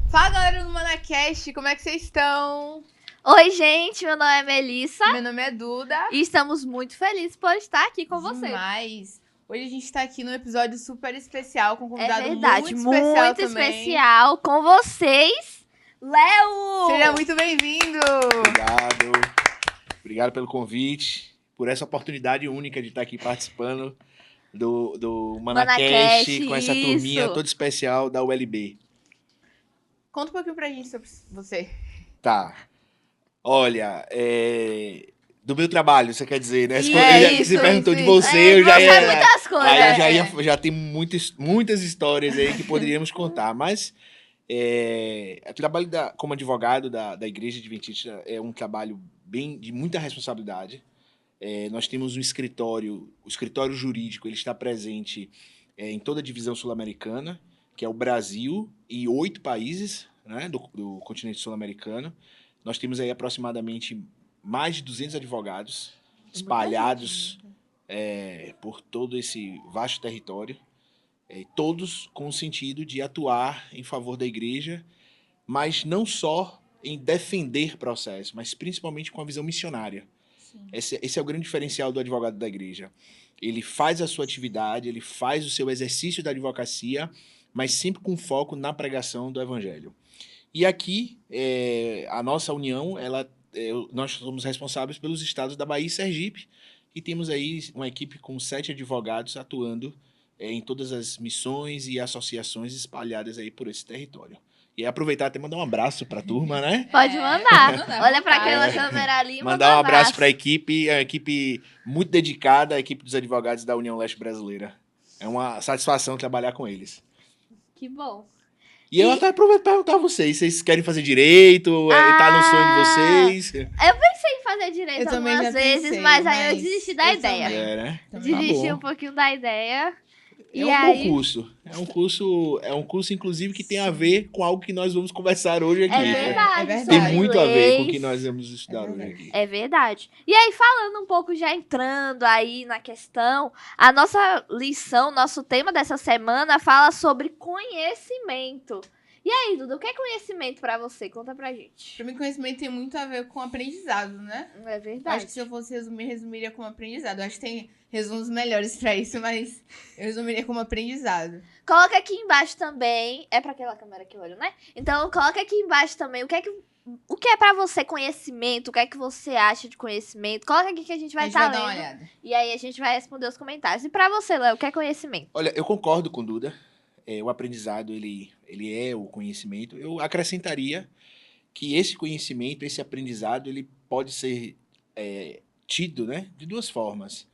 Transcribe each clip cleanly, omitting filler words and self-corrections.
Fala, galera do Manacast, como é que vocês estão? Oi, gente, meu nome é Melissa Meu nome é Duda. e estamos muito felizes por estar aqui com vocês. Mas hoje a gente tá aqui num episódio super especial, com um É convidado verdade, muito especial muito também. especial com vocês, Léo! Seja muito bem-vindo! Obrigado pelo convite, por essa oportunidade única de estar aqui participando do Manacast Manacast, com essa isso. turminha toda especial da ULB. Conta um pouquinho pra gente sobre você. Tá. Olha, do meu trabalho, você quer dizer, né? Isso, Você perguntou de você, eu já você ia... sabe muitas coisas. Aí eu já tem muitas histórias aí que poderíamos contar, mas o trabalho como advogado da Igreja Adventista é um trabalho de muita responsabilidade. Nós temos um escritório, o escritório jurídico, ele está presente em toda a divisão sul-americana, que é o Brasil e 8 países, né, do continente sul-americano. Nós temos aí aproximadamente mais de 200 advogados espalhados por todo esse vasto território, todos com o sentido de atuar em favor da igreja, mas não só em defender processos, mas principalmente com a visão missionária. Esse é o grande diferencial do advogado da igreja. Ele faz a sua atividade, ele faz o seu exercício da advocacia, mas sempre com foco na pregação do evangelho. E aqui, a nossa união, nós somos responsáveis pelos estados da Bahia e Sergipe, e temos aí uma equipe com 7 advogados atuando em todas as missões e associações espalhadas aí por esse território. E aproveitar até mandar um abraço para a turma, né? Pode mandar. Olha para aquela câmera ali e mandar um abraço para a equipe muito dedicada, a equipe dos advogados da União Leste Brasileira. É uma satisfação trabalhar com eles. Que bom. E eu até aproveito para perguntar a vocês querem fazer direito? Tá no sonho de vocês? Eu pensei em fazer direito Eu também algumas já vezes, pensei, mas aí eu mas desisti da eu ideia. também. Né? Desisti Tá um bom. pouquinho da ideia. É um bom curso. É um curso, inclusive, que tem a ver com algo que nós vamos conversar hoje aqui. É verdade. É verdade. Tem sobre muito a ver com o leis. que nós vamos estudar hoje verdade. aqui. É verdade. E aí, falando um pouco, já entrando aí na questão, a nossa lição, nosso tema dessa semana fala sobre conhecimento. E aí, Duda, o que é conhecimento pra você? Conta pra gente. Pra mim, conhecimento tem muito a ver com aprendizado, né? É Eu verdade. acho que se eu fosse resumir, resumiria como aprendizado. Eu acho que tem resumos melhores pra isso, mas eu resumiria como aprendizado. Coloca aqui embaixo também. É pra aquela câmera que eu olho, né? Então, coloca aqui embaixo também o que é pra você conhecimento, o que é que você acha de conhecimento. Coloca aqui que a gente A vai gente estar vai dar uma lendo. olhada. E aí a gente vai responder os comentários. E pra você, Léo, o que é conhecimento? Olha, eu concordo com Duda. O aprendizado, ele é o conhecimento. Eu acrescentaria que esse conhecimento, esse aprendizado, ele pode ser tido, né, de duas formas.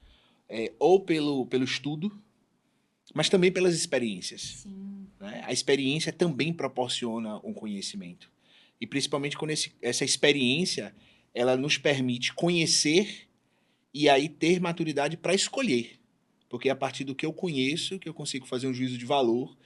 Ou pelo estudo, mas também pelas experiências. Sim. Né? A experiência também proporciona um conhecimento. E principalmente quando essa experiência ela nos permite conhecer e aí ter maturidade para escolher. Porque é a partir do que eu conheço que eu consigo fazer um juízo de valor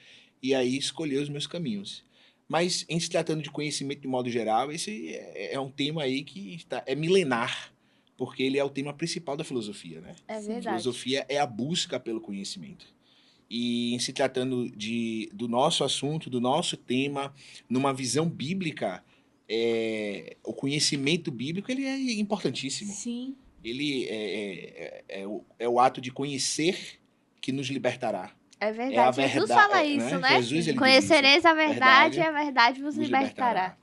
e aí escolher os meus caminhos. Mas, em se tratando de conhecimento de modo geral, esse é um tema aí que é milenar, porque ele é o tema principal da filosofia, né? É Sim. verdade. Filosofia é a busca pelo conhecimento. E em se tratando do nosso assunto, do nosso tema, numa visão bíblica, o conhecimento bíblico ele é importantíssimo. Sim. Ele é o ato de conhecer que nos libertará. É verdade. Jesus verdade, fala isso, né? Jesus, ele diz Conhecereis isso. a verdade e a verdade vos libertará.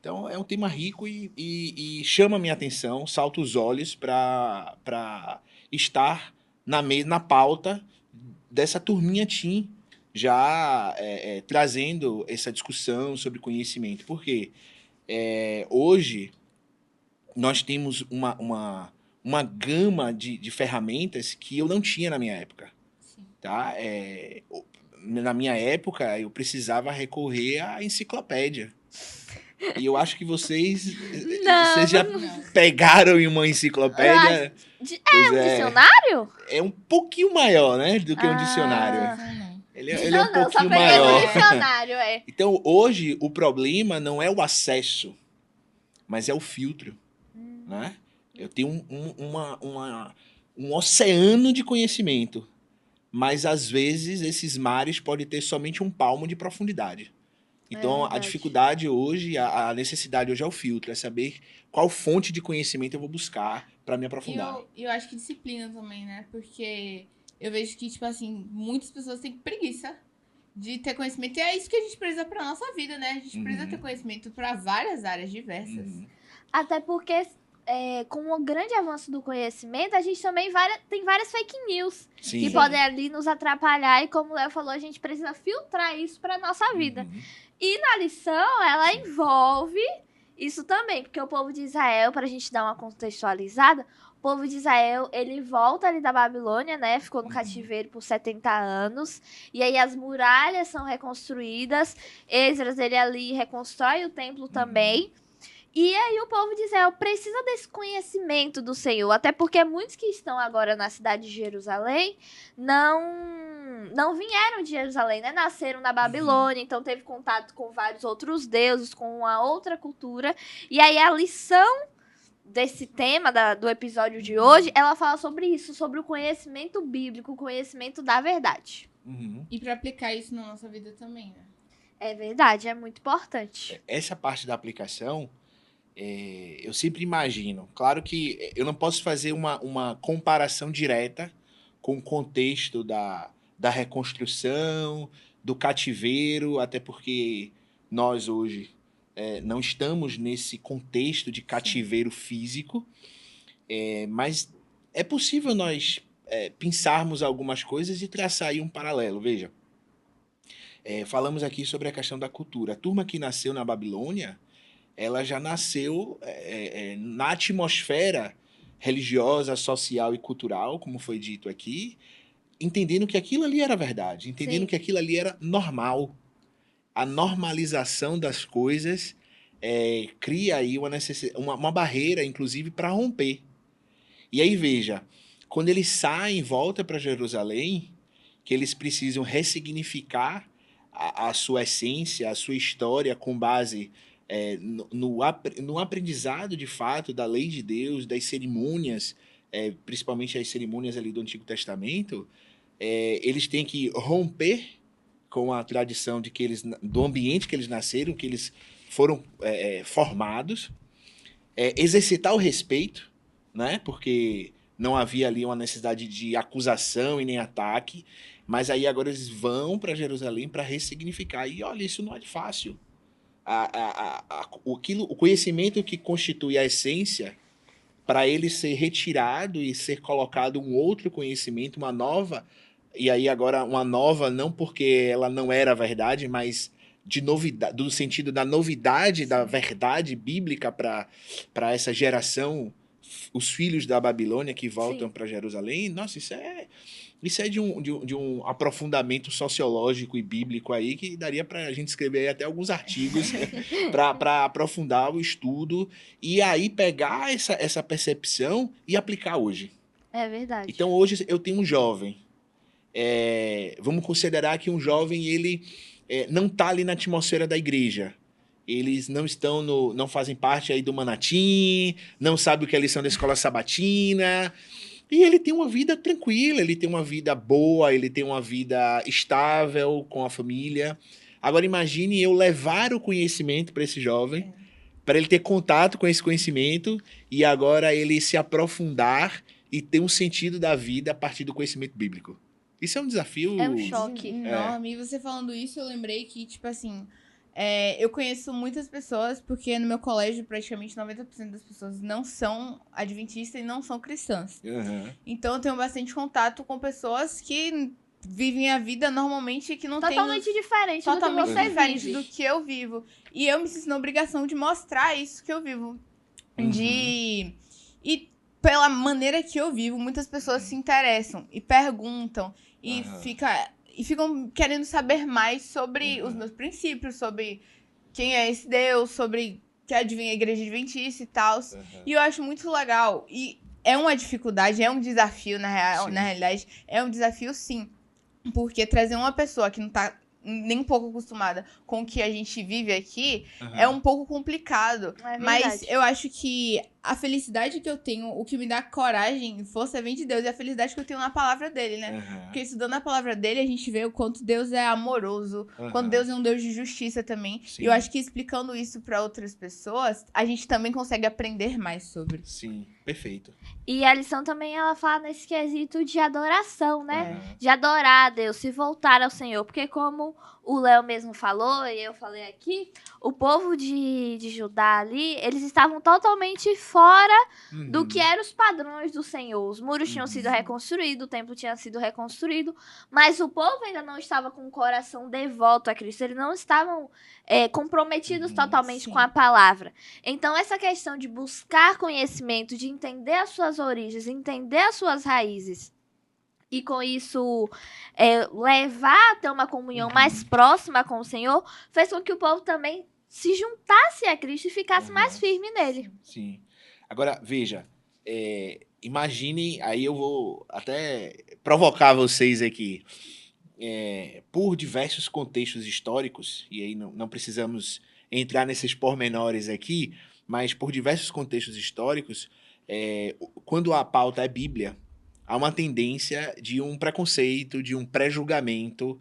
Então, é um tema rico e chama a minha atenção, salta os olhos para estar na pauta dessa turminha Team, já trazendo essa discussão sobre conhecimento. Porque hoje nós temos uma gama de ferramentas que eu não tinha na minha época. Sim. Tá? Na minha época, eu precisava recorrer à enciclopédia. E eu acho que vocês já não. pegaram em uma enciclopédia. Um dicionário? É um pouquinho maior, né, do que um dicionário. Não. Ele é um Não, só pouquinho peguei maior. no dicionário, Então, hoje, o problema não é o acesso, mas é o filtro. Né? Eu tenho um oceano de conhecimento, mas às vezes esses mares podem ter somente um palmo de profundidade. Então, a verdade. dificuldade hoje, a necessidade hoje é o filtro, é saber qual fonte de conhecimento eu vou buscar para me E aprofundar. eu acho que disciplina também, né? Porque eu vejo que, tipo assim, muitas pessoas têm preguiça de ter conhecimento. E é isso que a gente precisa pra nossa vida, né? A gente precisa ter conhecimento pra várias áreas diversas. Uhum. Até porque, com o grande avanço do conhecimento, a gente também tem várias fake news Sim. que podem ali nos atrapalhar. E como o Léo falou, a gente precisa filtrar isso pra nossa vida. Uhum. E na lição, ela envolve isso também, porque o povo de Israel, pra gente dar uma contextualizada, o povo de Israel, ele volta ali da Babilônia, né? Ficou no cativeiro por 70 anos. E aí as muralhas são reconstruídas. Esdras, ele ali reconstrói o templo também. E aí o povo de Israel precisa desse conhecimento do Senhor, até porque muitos que estão agora na cidade de Jerusalém não vieram de Jerusalém, né? Nasceram na Babilônia, então teve contato com vários outros deuses, com uma outra cultura. E aí a lição desse tema do episódio de hoje, ela fala sobre isso, sobre o conhecimento bíblico, o conhecimento da verdade. Uhum. E pra aplicar isso na nossa vida também, né? É verdade, é muito importante. Essa parte da aplicação, eu sempre imagino. Claro que eu não posso fazer uma comparação direta com o contexto da reconstrução, do cativeiro, até porque nós hoje não estamos nesse contexto de cativeiro físico, mas é possível nós pensarmos algumas coisas e traçar aí um paralelo. Veja, falamos aqui sobre a questão da cultura. A turma que nasceu na Babilônia, ela já nasceu na atmosfera religiosa, social e cultural, como foi dito aqui, entendendo que aquilo ali era verdade, entendendo Sim. que aquilo ali era normal. A normalização das coisas cria aí uma barreira, inclusive, para romper. E aí, veja, quando eles saem e voltam para Jerusalém, que eles precisam ressignificar a sua essência, a sua história com base no aprendizado de fato da lei de Deus, das cerimônias, principalmente as cerimônias ali do Antigo Testamento, eles têm que romper com a tradição do ambiente que eles nasceram, que eles foram formados, exercitar o respeito, né? Porque não havia ali uma necessidade de acusação e nem ataque, mas aí agora eles vão para Jerusalém para ressignificar. E olha, isso não é fácil. O conhecimento que constitui a essência, para ele ser retirado e ser colocado um outro conhecimento, uma nova, e aí agora uma nova não porque ela não era verdade, mas de novidade, do sentido da novidade da verdade bíblica para essa geração, os filhos da Babilônia que voltam para Jerusalém. Nossa, isso é de um aprofundamento sociológico e bíblico aí que daria para a gente escrever aí até alguns artigos para aprofundar o estudo e aí pegar essa percepção e aplicar hoje. É verdade. Então hoje eu tenho um jovem. Vamos considerar que um jovem ele não está ali na atmosfera da igreja. Eles não fazem parte aí do Manatim, não sabem o que é a lição da escola sabatina. E ele tem uma vida tranquila, ele tem uma vida boa, ele tem uma vida estável com a família. Agora imagine eu levar o conhecimento para esse jovem, para ele ter contato com esse conhecimento e agora ele se aprofundar e ter um sentido da vida a partir do conhecimento bíblico. Isso é um desafio. É um choque. Enorme. E você falando isso, eu lembrei que, tipo assim, eu conheço muitas pessoas, porque no meu colégio praticamente 90% das pessoas não são adventistas e não são cristãs. Uhum. Então eu tenho bastante contato com pessoas que vivem a vida normalmente e que não tem Totalmente diferente do que totalmente você diferente vive. do que eu vivo. E eu me sinto na obrigação de mostrar isso que eu vivo. E pela maneira que eu vivo, muitas pessoas se interessam e perguntam e ficam querendo saber mais sobre os meus princípios, sobre quem é esse Deus, sobre que adivinha a igreja adventista e tal. E eu acho muito legal. E é uma dificuldade, é um desafio, na realidade. É um desafio, sim. Porque trazer uma pessoa que não tá nem um pouco acostumada com o que a gente vive aqui é um pouco complicado. É Mas verdade. eu acho que a felicidade que eu tenho, o que me dá coragem e força vem de Deus. E a felicidade que eu tenho na palavra dele, né? Aham. Porque estudando a palavra dele, a gente vê o quanto Deus é amoroso, quanto Deus é um Deus de justiça também. Sim. E eu acho que explicando isso pra outras pessoas, a gente também consegue aprender mais sobre. Sim, perfeito. E a lição também, ela fala nesse quesito de adoração, né? Aham. De adorar a Deus, se voltar ao Senhor. Porque como o Léo mesmo falou, e eu falei aqui, o povo de Judá ali, eles estavam totalmente fora do que eram os padrões do Senhor. Os muros tinham sido reconstruídos, o templo tinha sido reconstruído, mas o povo ainda não estava com o coração devoto a Cristo. Eles não estavam comprometidos totalmente Sim. com a palavra. Então, essa questão de buscar conhecimento, de entender as suas origens, entender as suas raízes, e com isso levar a ter uma comunhão mais próxima com o Senhor, fez com que o povo também se juntasse a Cristo e ficasse mais firme nele. Sim. Agora, veja, imagine, aí eu vou até provocar vocês aqui, por diversos contextos históricos, e aí não precisamos entrar nesses pormenores aqui, mas por diversos contextos históricos, quando a pauta é Bíblia, há uma tendência de um preconceito, de um pré-julgamento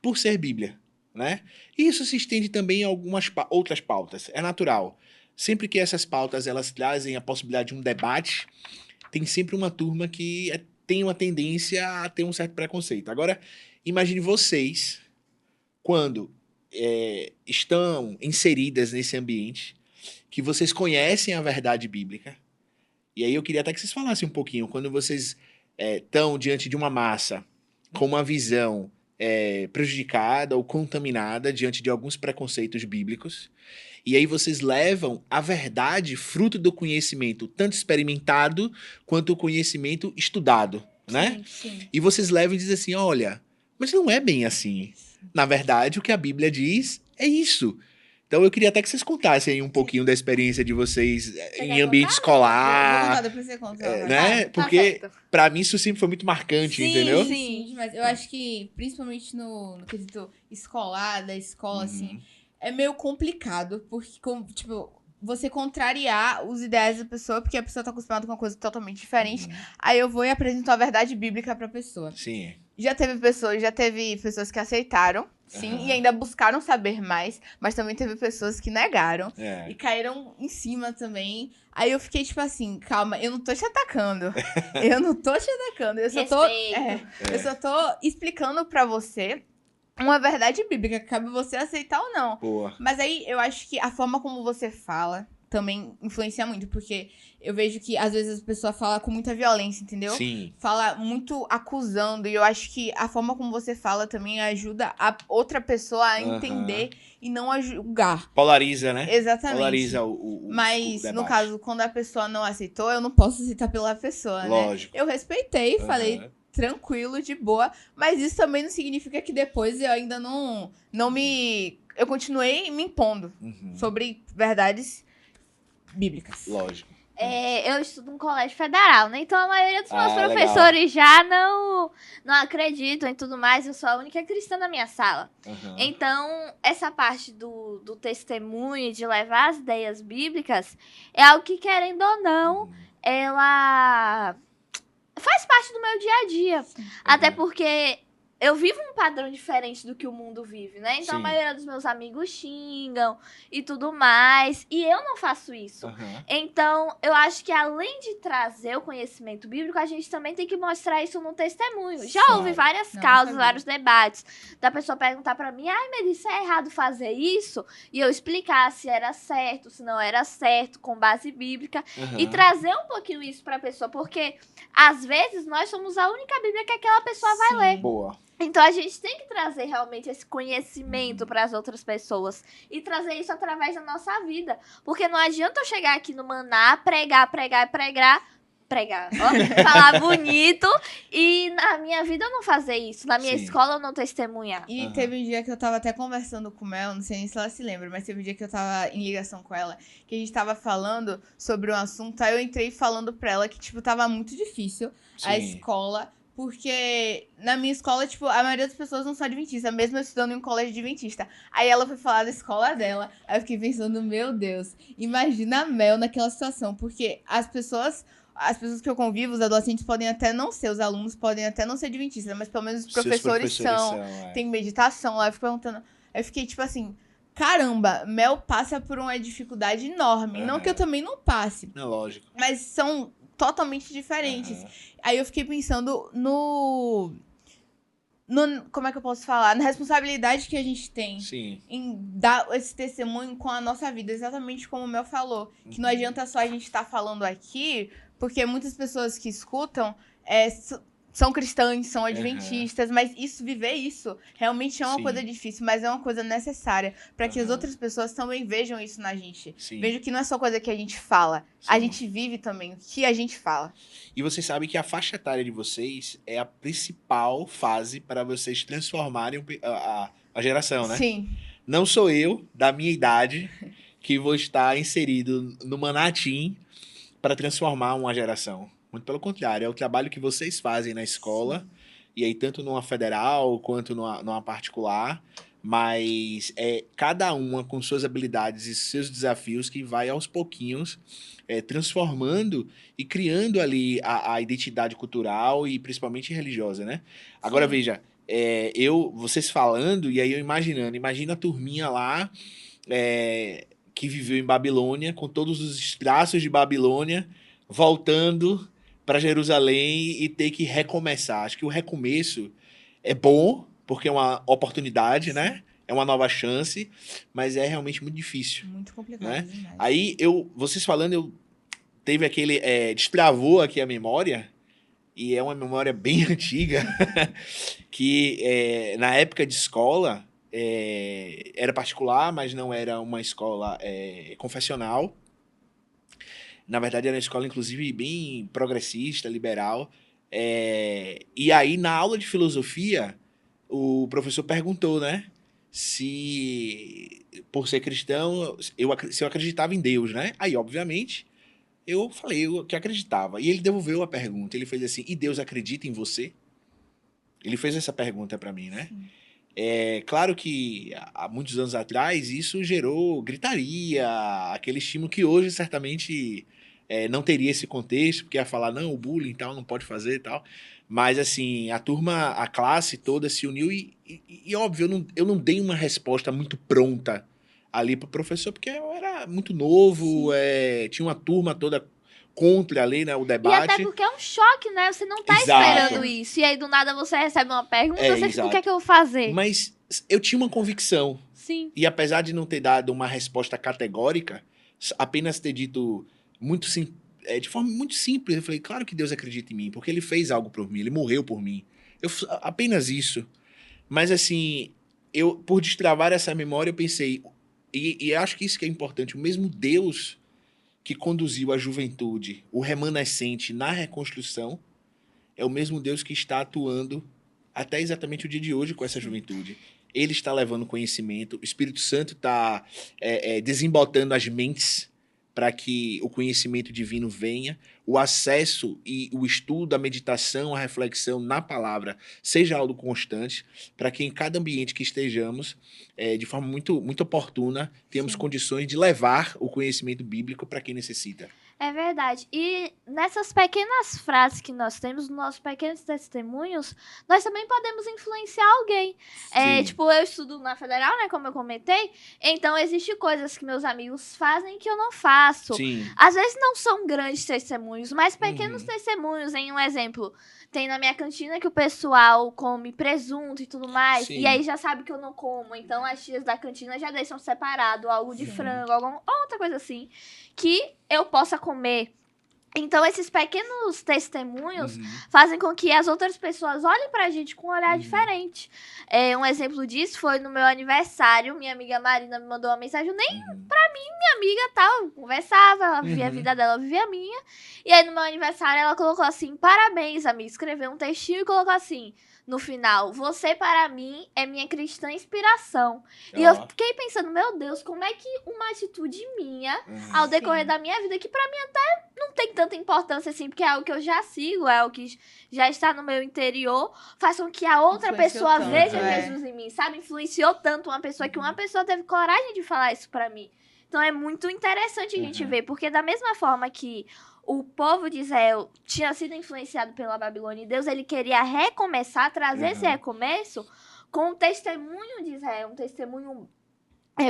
por ser Bíblia, né? E isso se estende também a algumas outras pautas. É natural. Sempre que essas pautas elas trazem a possibilidade de um debate, tem sempre uma turma que tem uma tendência a ter um certo preconceito. Agora, imagine vocês, quando estão inseridas nesse ambiente, que vocês conhecem a verdade bíblica. E aí eu queria até que vocês falassem um pouquinho, quando vocês estão diante de uma massa com uma visão prejudicada ou contaminada diante de alguns preconceitos bíblicos, e aí vocês levam a verdade fruto do conhecimento tanto experimentado quanto o conhecimento estudado, né? Sim. E vocês levam e dizem assim, olha, mas não é bem assim. Na verdade, o que a Bíblia diz é isso. Então eu queria até que vocês contassem aí um pouquinho da experiência de vocês em ambiente Vou escolar, contar, depois você conta. né? Porque pra mim isso sempre foi muito marcante, entendeu? Sim, mas eu acho que, principalmente no quesito escolar, da escola, assim, é meio complicado, porque, tipo, você contrariar os ideais da pessoa, porque a pessoa tá acostumada com uma coisa totalmente diferente, aí eu vou e apresento a verdade bíblica pra pessoa. Sim. Já teve pessoas que aceitaram, sim, e ainda buscaram saber mais, mas também teve pessoas que negaram e caíram em cima também. Aí eu fiquei tipo assim, calma, eu não tô te atacando. Eu só tô explicando pra você uma verdade bíblica, que cabe você aceitar ou não. Boa. Mas aí eu acho que a forma como você fala também influencia muito, porque eu vejo que às vezes a pessoa fala com muita violência, entendeu? Sim. Fala muito acusando, e eu acho que a forma como você fala também ajuda a outra pessoa a entender e não a julgar. Polariza, né? Exatamente. Polariza o Mas, debate. no caso, quando a pessoa não aceitou, eu não posso aceitar pela pessoa, né? Lógico. Eu respeitei, falei tranquilo, de boa, mas isso também não significa que depois eu ainda eu continuei me impondo sobre verdades bíblicas. Lógico. Eu estudo num colégio federal, né? Então a maioria dos meus legal. professores já não acreditam em tudo mais. Eu sou a única cristã na minha sala. Então, essa parte do testemunho, de levar as ideias bíblicas, é algo que, querendo ou não, ela faz parte do meu dia a dia. Até porque eu vivo um padrão diferente do que o mundo vive, né? Então, a maioria dos meus amigos xingam e tudo mais. E eu não faço isso. Então, eu acho que além de trazer o conhecimento bíblico, a gente também tem que mostrar isso no testemunho. Já houve várias causas, vários debates, da pessoa perguntar pra mim, Melissa, é errado fazer isso? E eu explicar se era certo, se não era certo, com base bíblica. E trazer um pouquinho isso pra pessoa, porque às vezes nós somos a única Bíblia que aquela pessoa vai ler. Boa. Então a gente tem que trazer realmente esse conhecimento para as outras pessoas e trazer isso através da nossa vida. Porque não adianta eu chegar aqui no Maná, pregar, falar bonito e na minha vida eu não fazer isso, na minha escola eu não testemunhar. E teve um dia que eu tava até conversando com ela, não sei nem se ela se lembra, mas teve um dia que eu tava em ligação com ela, que a gente tava falando sobre um assunto, aí eu entrei falando pra ela que, tipo, tava muito difícil a escola, Porque na minha escola, tipo, a maioria das pessoas não são adventistas, mesmo eu estudando em um colégio adventista. Aí ela foi falar da escola dela, aí eu fiquei pensando, meu Deus, imagina a Mel naquela situação, porque as pessoas que eu convivo, os adolescentes podem até não ser, os alunos podem até não ser adventistas, mas pelo menos os Seus professores são, é. tem meditação lá, eu fico perguntando, aí eu fiquei tipo assim, caramba, Mel passa por uma dificuldade enorme, não que eu também não passe, Não, lógico. mas são totalmente diferentes. Aí eu fiquei pensando como é que eu posso falar? Na responsabilidade que a gente tem Sim. em dar esse testemunho com a nossa vida, exatamente como o Mel falou. Que não adianta só a gente estar falando aqui, porque muitas pessoas que escutam são cristãs, são adventistas, mas viver isso realmente é uma Sim. coisa difícil, mas é uma coisa necessária para que as outras pessoas também vejam isso na gente. Sim. Vejam que não é só coisa que a gente fala, Sim. a gente vive também o que a gente fala. E vocês sabem que a faixa etária de vocês é a principal fase para vocês transformarem a geração, né? Sim. Não sou eu, da minha idade, que vou estar inserido no Manatim para transformar uma geração. Muito pelo contrário, é o trabalho que vocês fazem na escola, sim, e aí tanto numa federal quanto numa particular, mas é cada uma com suas habilidades e seus desafios que vai aos pouquinhos transformando e criando ali a identidade cultural e principalmente religiosa, né? Agora, sim, veja, vocês falando e aí eu imagina a turminha lá que viveu em Babilônia, com todos os traços de Babilônia, voltando para Jerusalém e ter que recomeçar. Acho que o recomeço é bom, porque é uma oportunidade, sim, né? É uma nova chance, mas é realmente muito difícil. Muito complicado, né? Demais. Aí, vocês falando, teve aquele... destravou aqui a memória, e é uma memória bem antiga, que na época de escola, era particular, mas não era uma escola confessional. Na verdade, era uma escola, inclusive, bem progressista, liberal. E aí, na aula de filosofia, o professor perguntou, né? Se, por ser cristão, se eu acreditava em Deus, né? Aí, obviamente, eu falei que acreditava. E ele devolveu a pergunta. Ele fez assim, e Deus acredita em você? Ele fez essa pergunta para mim, né? Sim. Claro que há muitos anos atrás isso gerou gritaria, aquele estímulo que hoje certamente não teria esse contexto, porque ia falar, não, o bullying e tal, não pode fazer e tal. Mas assim, a classe toda se uniu e óbvio, eu não dei uma resposta muito pronta ali pro professor, porque eu era muito novo, tinha uma turma toda contra ali, né, o debate. E até porque é um choque, né? Você não tá esperando isso. E aí, do nada, você recebe uma pergunta, você fica, o que é que eu vou fazer? Mas eu tinha uma convicção. Sim. E apesar de não ter dado uma resposta categórica, apenas ter dito de forma muito simples, eu falei, claro que Deus acredita em mim, porque ele fez algo por mim, ele morreu por mim. Apenas isso. Mas assim, por destravar essa memória, eu pensei, e acho que isso que é importante, o mesmo Deus que conduziu a juventude, o remanescente, na reconstrução, é o mesmo Deus que está atuando até exatamente o dia de hoje com essa juventude. Ele está levando conhecimento, o Espírito Santo está desembotando as mentes para que o conhecimento divino venha, o acesso e o estudo, a meditação, a reflexão na palavra seja algo constante, para que em cada ambiente que estejamos, de forma muito, muito oportuna, tenhamos Sim. condições de levar o conhecimento bíblico para quem necessita. É verdade. E nessas pequenas frases que nós temos, nos nossos pequenos testemunhos, nós também podemos influenciar alguém. Tipo, eu estudo na Federal, né, como eu comentei, então existem coisas que meus amigos fazem que eu não faço. Sim. Às vezes não são grandes testemunhos, mas pequenos testemunhos. Em um exemplo, tem na minha cantina que o pessoal come presunto e tudo mais, Sim. e aí já sabe que eu não como, então as tias da cantina já deixam separado algo de frango, alguma outra coisa assim, que eu possa comer. Então, esses pequenos testemunhos fazem com que as outras pessoas olhem pra gente com um olhar diferente. Um exemplo disso foi no meu aniversário, minha amiga Marina me mandou uma mensagem, nem pra mim, minha amiga tal, conversava, ela vivia a vida dela, eu vivia a minha. E aí, no meu aniversário, ela colocou assim, parabéns, amiga, escreveu um textinho e colocou assim, no final, você para mim é minha cristã inspiração. E Ó. eu fiquei pensando, meu Deus, como é que uma atitude minha, Uhum. ao decorrer Sim. da minha vida, que pra mim até não tem tanta importância assim, porque é algo que eu já sigo, é algo que já está no meu interior, faz com que a outra Influenciou pessoa tanto, veja é. Jesus em mim, sabe? Influenciou tanto uma pessoa que uma pessoa teve coragem de falar isso pra mim. Então é muito interessante a gente Uhum. ver, porque da mesma forma que o povo de Israel tinha sido influenciado pela Babilônia e Deus ele queria recomeçar, trazer esse Uhum. recomeço com o testemunho de Israel, um testemunho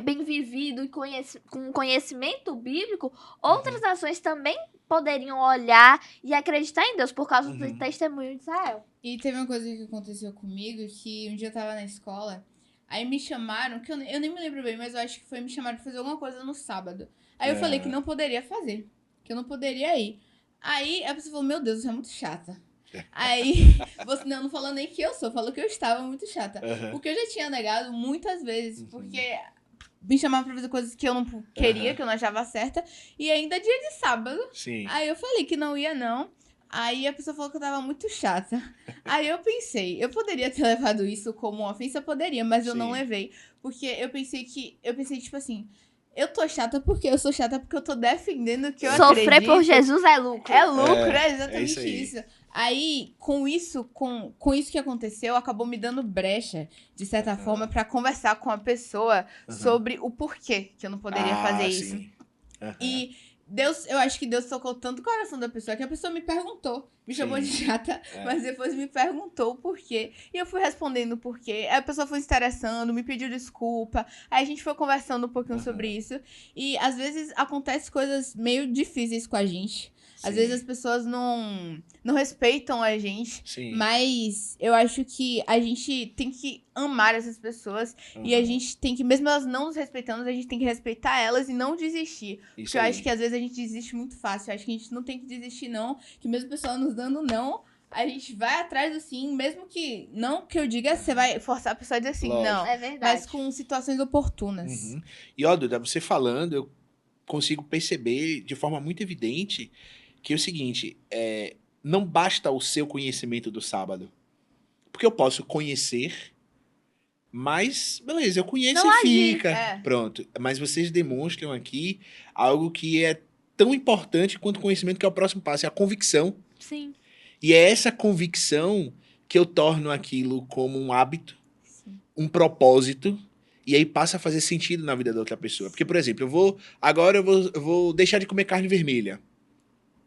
bem vivido e com conhecimento bíblico, outras nações também poderiam olhar e acreditar em Deus por causa do Uhum. testemunho de Israel. E teve uma coisa que aconteceu comigo, que um dia eu tava na escola, aí me chamaram, que eu nem me lembro bem, mas eu acho que foi me chamaram pra fazer alguma coisa no sábado. Aí eu falei que não poderia fazer, que eu não poderia ir. Aí a pessoa falou, meu Deus, você é muito chata. Aí, você não falou nem que eu sou, falou que eu estava muito chata. Uhum. Porque eu já tinha negado muitas vezes, porque me chamavam pra fazer coisas que eu não queria, que eu não achava certa. E ainda dia de sábado, Sim. aí eu falei que não ia, não. Aí a pessoa falou que eu tava muito chata. Aí eu pensei, eu poderia ter levado isso como uma ofensa? Eu poderia, mas eu não Sim. levei. Porque eu pensei, tipo assim, eu tô chata porque eu sou chata porque eu tô defendendo o que eu Sofrer acredito. por Jesus é lucro. É lucro, É é exatamente isso aí. isso. Aí, com isso que aconteceu, acabou me dando brecha, de certa forma, pra conversar com a pessoa sobre o porquê que eu não poderia fazer isso. Sim. Uhum. E eu acho que Deus tocou tanto o coração da pessoa que a pessoa me perguntou. Me chamou de Sim. chata, mas depois me perguntou o porquê. E eu fui respondendo o porquê. Aí a pessoa foi se interessando, me pediu desculpa. Aí a gente foi conversando um pouquinho sobre isso. E às vezes acontecem coisas meio difíceis com a gente. Às Sim. vezes as pessoas não respeitam a gente. Sim. Mas eu acho que a gente tem que amar essas pessoas. E a gente tem que, mesmo elas não nos respeitando, a gente tem que respeitar elas e não desistir. Isso Porque eu aí. acho que às vezes a gente desiste muito fácil. Eu acho que a gente não tem que desistir, não. Que mesmo a pessoa nos dando não, a gente vai atrás do sim. Mesmo que, não que eu diga, você vai forçar a pessoa a dizer sim, Lógico. não. É verdade. Mas com situações oportunas. Uhum. E ó, Duda, você falando, eu consigo perceber de forma muito evidente que é o seguinte, não basta o seu conhecimento do sábado. Porque eu posso conhecer, mas, beleza, eu conheço Não e agir, fica. Pronto. Mas vocês demonstram aqui algo que é tão importante quanto o conhecimento, que é o próximo passo, é a convicção. Sim. E é essa convicção que eu torno aquilo como um hábito, Sim. um propósito, e aí passa a fazer sentido na vida da outra pessoa. Porque, por exemplo, agora eu vou deixar de comer carne vermelha.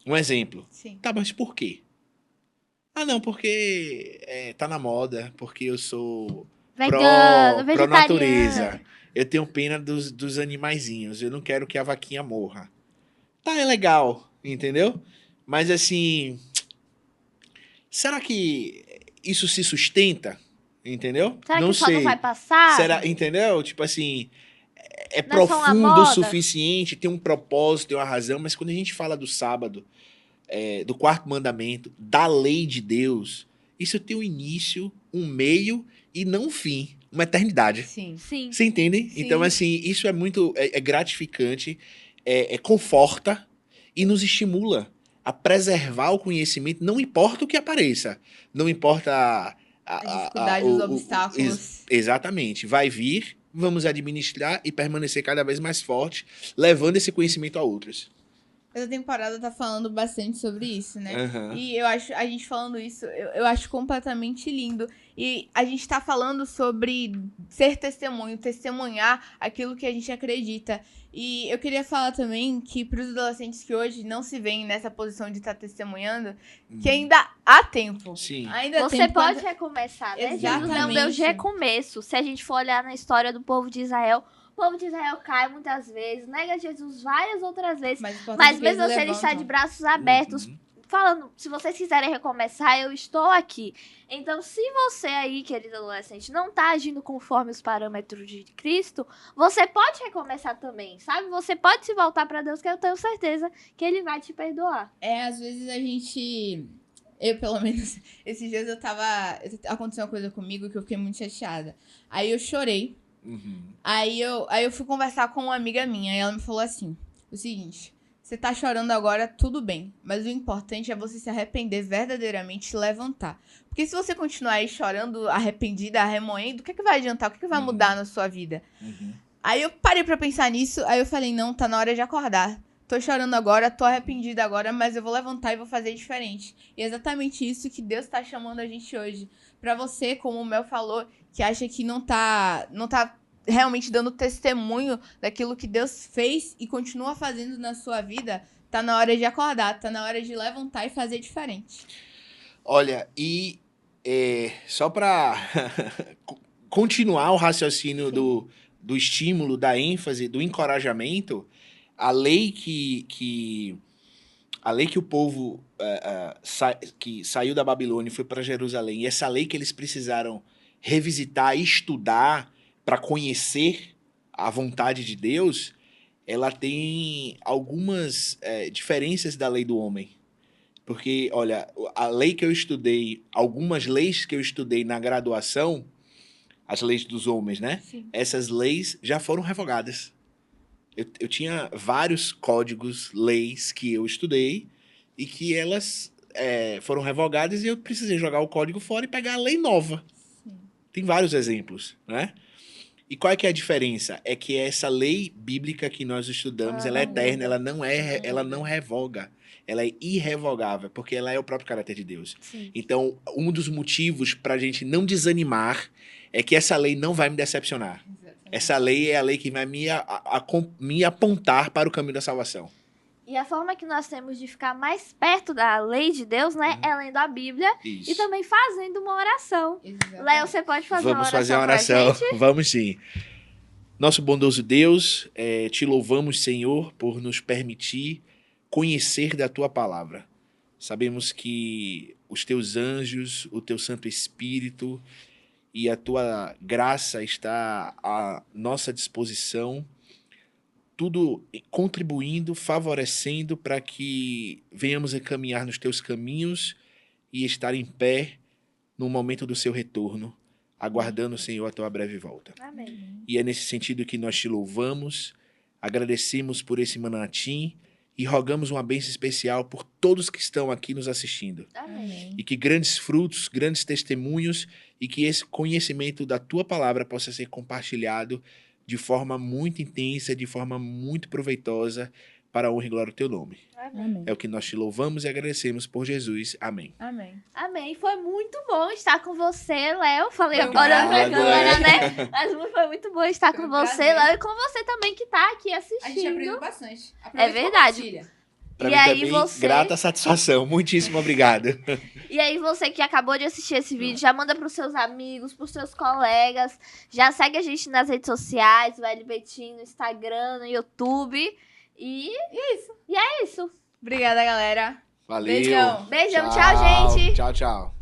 Um exemplo. Sim. Tá, mas por quê? Ah, não, porque tá na moda, porque eu sou Vegano, pró vegetariano. natureza. Eu tenho pena dos animaizinhos, eu não quero que a vaquinha morra. Tá, é legal, entendeu? Mas assim, será que isso se sustenta? Entendeu? Será Não que só sei. não vai passar? Será, entendeu? Tipo assim, é Não é só uma profundo o moda? suficiente, tem um propósito, tem uma razão, mas quando a gente fala do sábado, do quarto mandamento, da lei de Deus, isso tem um início, um meio e não um fim, uma eternidade. Sim. Sim. Você entende? Sim. Então, assim, isso é muito gratificante, conforta e nos estimula a preservar o conhecimento, não importa o que apareça, não importa A dificuldade, os obstáculos. Exatamente. Vai vir, vamos administrar e permanecer cada vez mais forte, levando esse conhecimento a outros. Essa temporada tá falando bastante sobre isso, né? Uhum. E eu acho, a gente falando isso, eu acho completamente lindo. E a gente tá falando sobre ser testemunho, testemunhar aquilo que a gente acredita. E eu queria falar também que pros adolescentes que hoje não se veem nessa posição de estar testemunhando, que ainda há tempo. Sim. Ainda há Você tempo pode pra- recomeçar, né? Jesus Exatamente. não deu de recomeço. Se a gente for olhar na história do povo de Israel, o povo de Israel cai muitas vezes, nega Jesus várias outras vezes. Mas, o importante Mas é que eles mesmo assim ele está de levantam. braços abertos, Uhum. falando, se vocês quiserem recomeçar, eu estou aqui. Então, se você aí, querido adolescente, não tá agindo conforme os parâmetros de Cristo, você pode recomeçar também, sabe? Você pode se voltar para Deus, que eu tenho certeza que ele vai te perdoar. Às vezes a gente... Eu, pelo menos, esses dias aconteceu uma coisa comigo que eu fiquei muito chateada. Aí eu chorei. Uhum. Aí eu fui conversar com uma amiga minha e ela me falou assim, o seguinte, Você tá chorando agora, tudo bem. Mas o importante é você se arrepender verdadeiramente e levantar. Porque se você continuar aí chorando, arrependida, remoendo, o que vai adiantar? O que vai mudar na sua vida? Aí eu parei pra pensar nisso, aí eu falei, não, tá na hora de acordar. Tô chorando agora, tô arrependida agora, mas eu vou levantar e vou fazer diferente. E é exatamente isso que Deus tá chamando a gente hoje. Pra você, como o Mel falou, que acha que não tá realmente dando testemunho daquilo que Deus fez e continua fazendo na sua vida, tá na hora de acordar, tá na hora de levantar e fazer diferente. Olha, e só para continuar o raciocínio do estímulo, da ênfase, do encorajamento, a lei que o povo que saiu da Babilônia e foi para Jerusalém, e essa lei que eles precisaram revisitar e estudar para conhecer a vontade de Deus, ela tem algumas diferenças da lei do homem. Porque, olha, a lei que eu estudei, algumas leis que eu estudei na graduação, as leis dos homens, né? Sim. Essas leis já foram revogadas. Eu tinha vários códigos, leis que eu estudei e que elas foram revogadas e eu precisei jogar o código fora e pegar a lei nova. Sim. Tem vários exemplos, né? E qual é que é a diferença? É que essa lei bíblica que nós estudamos, ela é eterna, ela não revoga. Ela é irrevogável, porque ela é o próprio caráter de Deus. Sim. Então, um dos motivos para a gente não desanimar é que essa lei não vai me decepcionar. Exatamente. Essa lei é a lei que vai me apontar para o caminho da salvação. E a forma que nós temos de ficar mais perto da lei de Deus, né? É lendo a Bíblia Isso. e também fazendo uma oração. Exatamente. Léo, você pode fazer Vamos uma oração fazer uma pra oração. gente? Vamos sim. Nosso bondoso Deus, te louvamos, Senhor, por nos permitir conhecer da Tua palavra. Sabemos que os Teus anjos, o Teu Santo Espírito e a Tua graça está à nossa disposição, tudo contribuindo, favorecendo para que venhamos a caminhar nos Teus caminhos e estar em pé no momento do Seu retorno, aguardando, Senhor, a Tua breve volta. Amém. E é nesse sentido que nós te louvamos, agradecemos por esse Manatim e rogamos uma bênção especial por todos que estão aqui nos assistindo. Amém. E que grandes frutos, grandes testemunhos e que esse conhecimento da Tua palavra possa ser compartilhado de forma muito intensa, de forma muito proveitosa para a honra e glória do Teu nome. Amém. É o que nós te louvamos e agradecemos por Jesus. Amém. Amém. Amém. Foi muito bom estar com você, Léo. Falei Foi agora pra obrigado, câmera, né? Mas foi muito bom estar Foi com um você, prazer. Léo, e com você também que tá aqui A gente assistindo. aprendeu bastante. É verdade. Compartilha. Para E mim aí também, você- grata satisfação. Muitíssimo obrigado. E aí, você que acabou de assistir esse vídeo, já manda pros seus amigos, pros seus colegas. Já segue a gente nas redes sociais, o L Betim, no Instagram, no YouTube. E é isso. Obrigada, galera. Valeu. Beijão. Beijão, tchau, gente. Tchau, tchau.